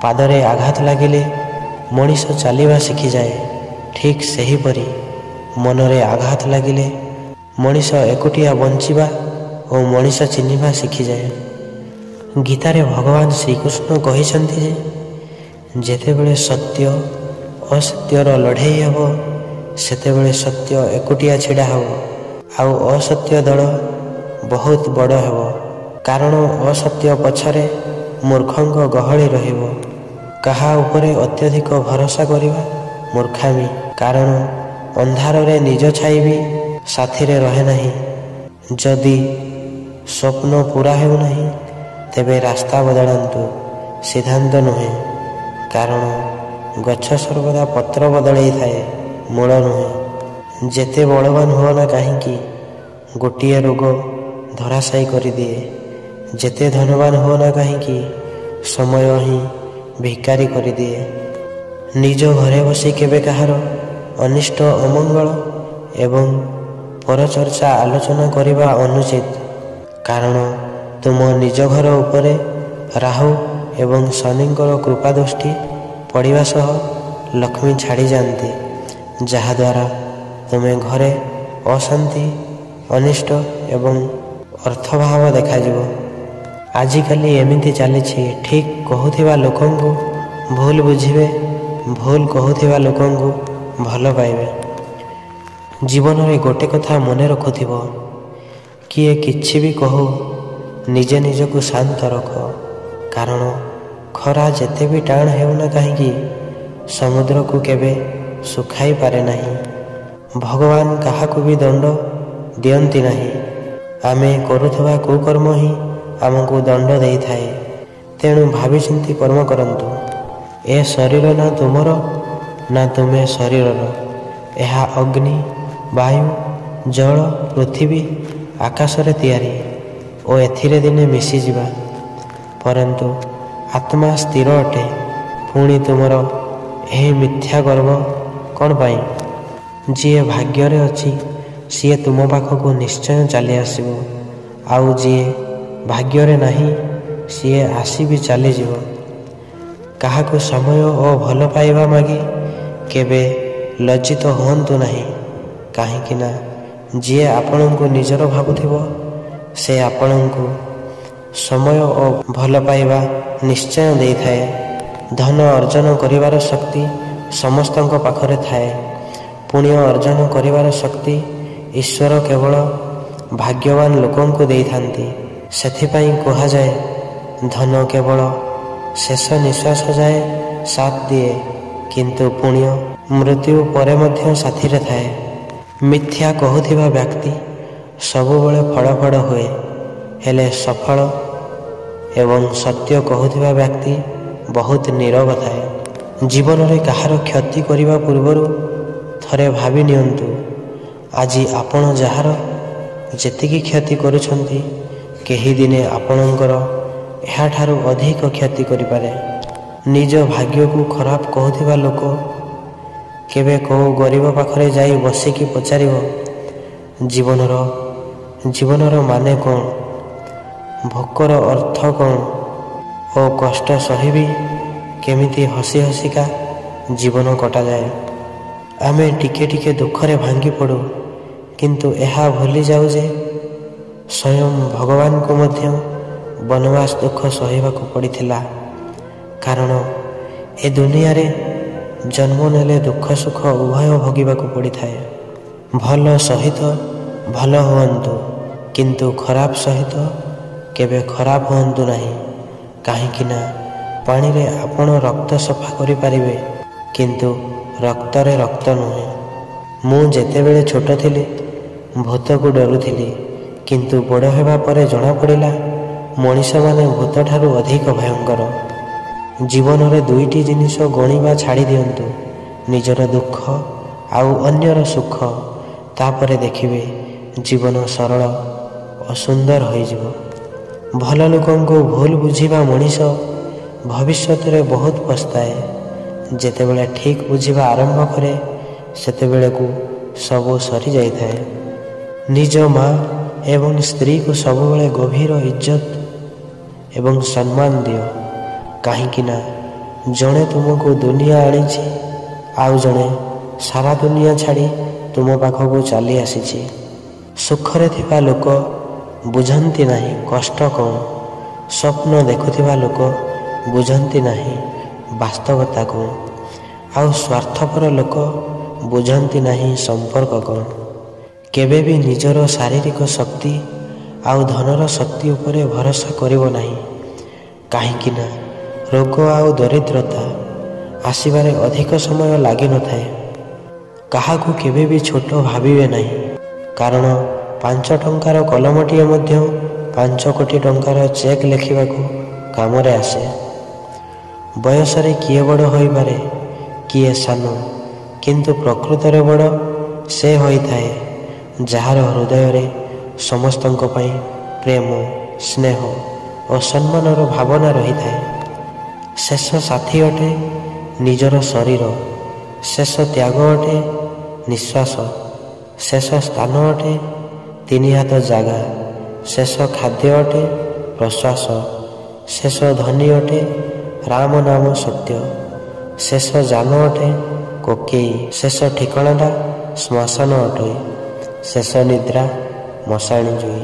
ପାଦରେ ଆଘାତ ଲାଗିଲେ ମଣିଷ ଚାଲିବା ଶିଖିଯାଏ। ଠିକ୍ ସେହିପରି ମନରେ ଆଘାତ ଲାଗିଲେ ମଣିଷ ଏକୁଟିଆ ବଞ୍ଚିବା ଓ ମଣିଷ ଚିହ୍ନିବା ଶିଖିଯାଏ। ଗୀତାରେ ଭଗବାନ ଶ୍ରୀକୃଷ୍ଣ କହିଛନ୍ତି ଯେ ଯେତେବେଳେ ସତ୍ୟ ଅସତ୍ୟର ଲଢ଼େଇ ହେବ ସେତେବେଳେ ସତ୍ୟ ଏକୁଟିଆ ଛିଡ଼ା ହେବ ଆଉ ଅସତ୍ୟ ଦଳ ବହୁତ ବଡ଼ ହେବ। କାରଣ ଅସତ୍ୟ ପଛରେ ମୂର୍ଖଙ୍କ ଗହଳି ରହିବ। କାହା ଉପରେ ଅତ୍ୟଧିକ ଭରସା କରିବା ମୂର୍ଖାମି। କାରଣ ଅନ୍ଧାରରେ ନିଜ ଛାଇ ବି ସାଥିରେ ରହେ ନାହିଁ। ଯଦି ସ୍ୱପ୍ନ ପୂରା ହେଉନାହିଁ ତେବେ ରାସ୍ତା ବଦଳାନ୍ତୁ, ସିଦ୍ଧାନ୍ତ ନୁହେଁ। କାରଣ ଗଛ ସର୍ବଦା ପତ୍ର ବଦଳାଇଥାଏ, ମୂଳ ନୁହେଁ। ଯେତେ ବଳବାନ ହୁଅ ନା କାହିଁକି ଗୋଟିଏ ରୋଗ ଧରାଶାୟୀ କରିଦିଏ। ଯେତେ ଧନବାନ ହୁଅ ନା କାହିଁକି ସମୟ ହିଁ ଭିକାରୀ କରିଦିଏ। ନିଜ ଘରେ ବସି କେବେ କାହାର ଅନିଷ୍ଟ ଅମଙ୍ଗଳ ଏବଂ ପରଚର୍ଚ୍ଚା ଆଲୋଚନା କରିବା ଅନୁଚିତ। କାରଣ ତୁମ ନିଜ ଘର ଉପରେ ରାହୁ ଏବଂ ଶନିଙ୍କର କୃପା ଦୃଷ୍ଟି ପଡ଼ିବା ସହ ଲକ୍ଷ୍ମୀ ଛାଡ଼ିଯାଆନ୍ତି, ଯାହାଦ୍ୱାରା ତୁମେ ଘରେ ଅଶାନ୍ତି, ଅନିଷ୍ଟ ଏବଂ ଅର୍ଥଭାବ ଦେଖାଯିବ। ଆଜିକାଲି ଏମିତି ଚାଲିଛି, ଠିକ୍ କହୁଥିବା ଲୋକଙ୍କୁ ଭୁଲ ବୁଝିବେ, ଭୁଲ କହୁଥିବା ଲୋକଙ୍କୁ ଭଲ ପାଇବେ। ଜୀବନରେ ଗୋଟେ କଥା ମନେ ରଖୁଥିବ, କିଏ କିଛି ବି କହୁ ନିଜେ ନିଜକୁ ଶାନ୍ତ ରଖ। କାରଣ ଖରା ଯେତେ ବି ଟାଣ ହେଉନା କାହିଁକି ସମୁଦ୍ରକୁ କେବେ ଶୁଖାଇ ପାରେ ନାହିଁ। ଭଗବାନ କାହାକୁ ବି ଦଣ୍ଡ ଦିଅନ୍ତି ନାହିଁ। ଆମେ କରୁଥିବା କୁକର୍ମ ହିଁ ଆମକୁ ଦଣ୍ଡ ଦେଇଥାଏ। ତେଣୁ ଭାବିଚିନ୍ତି କର୍ମ କରନ୍ତୁ। ଏ ଶରୀର ନା ତୁମର ନା ତୁମେ ଶରୀରର। ଏହା ଅଗ୍ନି, ବାୟୁ, ଜଳ, ପୃଥିବୀ, ଆକାଶରେ ତିଆରି ଓ ଏଥିରେ ଦିନେ ମିଶିଯିବା। ପରନ୍ତୁ ଆତ୍ମା ସ୍ଥିର ଅଟେ। ପୁଣି ତୁମର ଏହି ମିଥ୍ୟା ଗର୍ବ କ'ଣ ପାଇଁ? ଯିଏ ଭାଗ୍ୟରେ ଅଛି ସିଏ ତୁମ ପାଖକୁ ନିଶ୍ଚୟ ଚାଲି ଆସିବ, ଆଉ ଯିଏ ଭାଗ୍ୟରେ ନାହିଁ ସିଏ ଆସିବି ଚାଲିଯିବ। କାହାକୁ ସମୟ ଓ ଭଲ ପାଇବା ମାଗି କେବେ ଲଜ୍ଜିତ ହୁଅନ୍ତୁ ନାହିଁ। କାହିଁକି ନା ଯିଏ ଆପଣଙ୍କୁ ନିଜର ଭାବୁଥିବ ସେ ଆପଣଙ୍କୁ ସମୟ ଓ ଭଲ ପାଇବା ନିଶ୍ଚୟ ଦେଇଥାଏ। ଧନ ଅର୍ଜନ କରିବାର ଶକ୍ତି ସମସ୍ତଙ୍କ ପାଖରେ ଥାଏ। ପୁଣ୍ୟ ଅର୍ଜନ କରିବାର ଶକ୍ତି ଈଶ୍ୱର କେବଳ ଭାଗ୍ୟବାନ ଲୋକଙ୍କୁ ଦେଇଥାନ୍ତି। ସେଥିପାଇଁ କୁହାଯାଏ, ଧନ କେବଳ ଶେଷ ନିଶ୍ୱାସ ଯାଏ ସାଥ ଦିଏ, କିନ୍ତୁ ପୁଣ୍ୟ ମୃତ୍ୟୁ ପରେ ମଧ୍ୟ ସାଥିରେ ଥାଏ। ମିଥ୍ୟା କହୁଥିବା ବ୍ୟକ୍ତି ସବୁବେଳେ ଫଡ଼ ହୁଏ, ହେଲେ ସଫଳ ଏବଂ ସତ୍ୟ କହୁଥିବା ବ୍ୟକ୍ତି ବହୁତ ନୀରବ ଥାଏ। ଜୀବନରେ କାହାର କ୍ଷତି କରିବା ପୂର୍ବରୁ ଥରେ ଭାବି ନିଅନ୍ତୁ, ଆଜି ଆପଣ ଯାହାର ଯେତିକି କ୍ଷତି କରୁଛନ୍ତି କେହି ଦିନେ ଆପଣଙ୍କର ଏହାଠାରୁ ଅଧିକ କ୍ଷତି କରିପାରେ। ନିଜ ଭାଗ୍ୟକୁ ଖରାପ କହୁଥିବା ଲୋକ କେବେ କେଉଁ ଗରିବ ପାଖରେ ଯାଇ ବସିକି ପଚାରିବ, ଜୀବନର ମାନେ କ'ଣ, ଭୋକର ଅର୍ଥ କ'ଣ ଓ କଷ୍ଟ ସହିବି କେମିତି ହସି ହସିକା ଜୀବନ କଟାଯାଏ। ଆମେ ଟିକେ ଟିକେ ଦୁଃଖରେ ଭାଙ୍ଗି ପଡ଼ୁ, କିନ୍ତୁ ଏହା ଭୁଲି ଯାଉ ଯେ ସ୍ୱୟଂ ଭଗବାନଙ୍କୁ ମଧ୍ୟ ବନବାସ ଦୁଃଖ ସହିବାକୁ ପଡ଼ିଥିଲା। କାରଣ ଏ ଦୁନିଆରେ ଜନ୍ମ ନେଲେ ଦୁଃଖ ସୁଖ ଉଭୟ ଭୋଗିବାକୁ ପଡ଼ିଥାଏ। ଭଲ ସହିତ ଭଲ ହୁଅନ୍ତୁ, କିନ୍ତୁ ଖରାପ ସହିତ କେବେ ଖରାପ ହୁଅନ୍ତୁ ନାହିଁ। କାହିଁକି ନା ପାଣିରେ ଆପଣ ରକ୍ତ ସଫା କରିପାରିବେ, କିନ୍ତୁ ରକ୍ତରେ ରକ୍ତ ନୁହେଁ। ମୁଁ ଯେତେବେଳେ ଛୋଟ ଥିଲି ଭୂତକୁ ଡରୁଥିଲି, କିନ୍ତୁ ବଡ଼ ହେବା ପରେ ଜଣାପଡ଼ିଲା ମଣିଷମାନେ ଭୂତଠାରୁ ଅଧିକ ଭୟଙ୍କର। ଜୀବନରେ ଦୁଇଟି ଜିନିଷ ଗଣିବା ଛାଡ଼ି ଦିଅନ୍ତୁ, ନିଜର ଦୁଃଖ ଆଉ ଅନ୍ୟର ସୁଖ। ତାପରେ ଦେଖିବେ ଜୀବନ ସରଳ ଓ ସୁନ୍ଦର ହୋଇଯିବ। ଭଲ ଲୋକଙ୍କୁ ଭୁଲ ବୁଝିବା ମଣିଷ ଭବିଷ୍ୟତରେ ବହୁତ ପସ୍ତାଏ। ଯେତେବେଳେ ଠିକ୍ ବୁଝିବା ଆରମ୍ଭ କରେ ସେତେବେଳକୁ ସବୁ ସରିଯାଇଥାଏ। ନିଜ ମା ଏବଂ ସ୍ତ୍ରୀକୁ ସବୁବେଳେ ଗଭୀର ଇଜ୍ଜତ ଏବଂ ସମ୍ମାନ ଦିଅ, କାହିଁକି ନା ଜଣେ ତୁମକୁ ଦୁନିଆ ଆଣିଛି, ଆଉ ଜଣେ ସାରା ଦୁନିଆ ଛାଡ଼ି ତୁମ ପାଖକୁ ଚାଲି ଆସିଛି। ସୁଖରେ ଥିବା ଲୋକ ବୁଝନ୍ତି ନାହିଁ କଷ୍ଟ କ'ଣ, ସ୍ୱପ୍ନ ଦେଖୁଥିବା ଲୋକ ବୁଝନ୍ତି ନାହିଁ ବାସ୍ତବତା କ'ଣ, ଆଉ ସ୍ୱାର୍ଥପର ଲୋକ ବୁଝନ୍ତି ନାହିଁ ସମ୍ପର୍କ କ'ଣ। କେବେ ବି ନିଜର ଶାରୀରିକ ଶକ୍ତି ଆଉ ଧନର ଶକ୍ତି ଉପରେ ଭରସା କରିବ ନାହିଁ, କାହିଁକି ନା ରୋଗ ଆଉ ଦରିଦ୍ରତା ଆସିବାରେ ଅଧିକ ସମୟ ଲାଗିନଥାଏ। କାହାକୁ କେବେ ବି ଛୋଟ ଭାବିବେ ନାହିଁ, କାରଣ 5 ଟଙ୍କାର କଲମଟିଏ ମଧ୍ୟ 5 କୋଟି ଟଙ୍କାର ଚେକ୍ ଲେଖିବାକୁ କାମରେ ଆସେ। ବୟସରେ କିଏ ବଡ଼ ହୋଇପାରେ, କିଏ ସାନ, କିନ୍ତୁ ପ୍ରକୃତରେ ବଡ଼ ସେ ହୋଇଥାଏ ଯାହାର ହୃଦୟରେ ସମସ୍ତଙ୍କ ପାଇଁ ପ୍ରେମ, ସ୍ନେହ ଓ ସମ୍ମାନର ଭାବନା ରହିଥାଏ। ଶେଷ ସାଥୀ ଅଟେ ନିଜର ଶରୀର, ଶେଷ ତ୍ୟାଗ ଅଟେ ନିଶ୍ୱାସ, ଶେଷ ସ୍ଥାନ ଅଟେ 3 ହାତ ଜାଗା, ଶେଷ ଖାଦ୍ୟ ଅଟେ ପ୍ରଶ୍ୱାସ, ଶେଷ ଧନୀ ଅଟେ ରାମ ନାମ ସତ୍ୟ, ଶେଷ ଯାନ ଅଟେ କୋକେଇ, ଶେଷ ଠିକଣାଟା ଶ୍ମଶାନ ଅଟେ, ଶେଷ ନିଦ୍ରା ମଶାଣି ଜୁଇ।